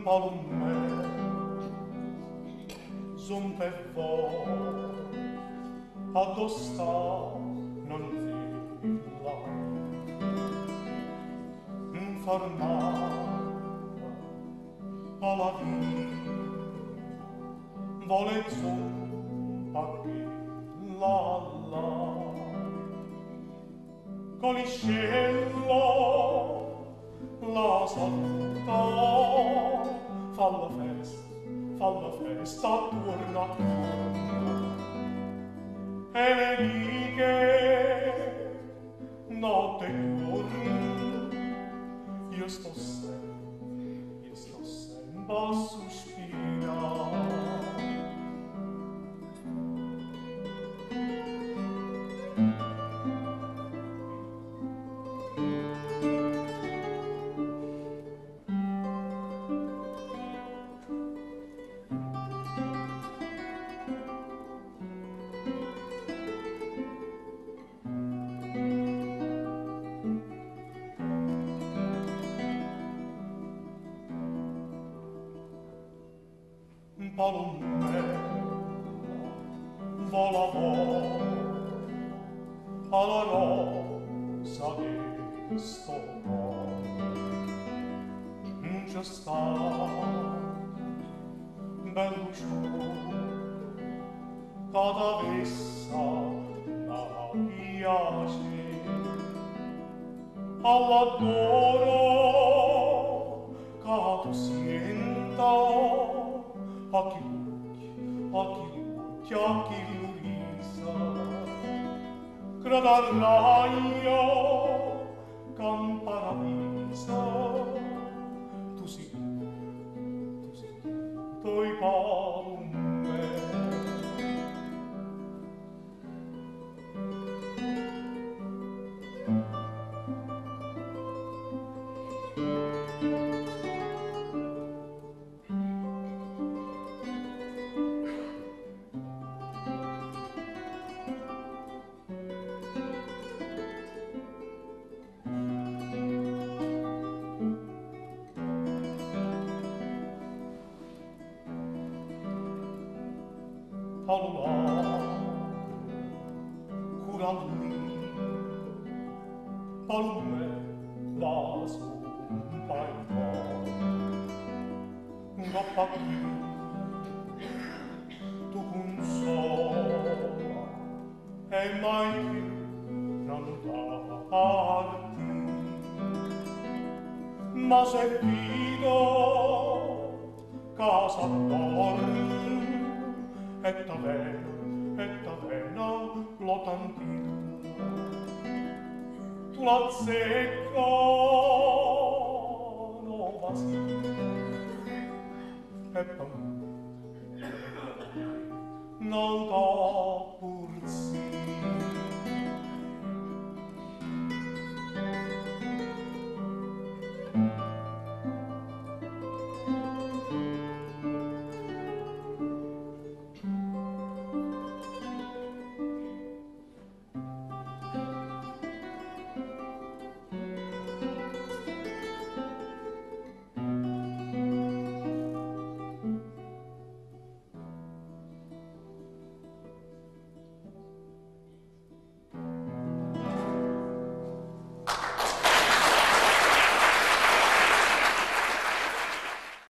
palummella, son per voi, addossa non villa, informata alla vita, volet son pagilla là, coliscello la saluta, fa la festa, torna, e le righe, notte e giorno, io sto sempre a sospirare. Palummella, vola alla rosa di sto cuore. C'è sta bello giù, cada vessa la piace, all'adoro che tu sienta, occhi Luisa, crederai can paradisa, tu si toi palummella. Allora, curalli, palummella sumpa il cuore, goppa qui, tu consola, e mai più non darti, ma se vedo casa torna, e t'avena lo tantino, tu l'azzecca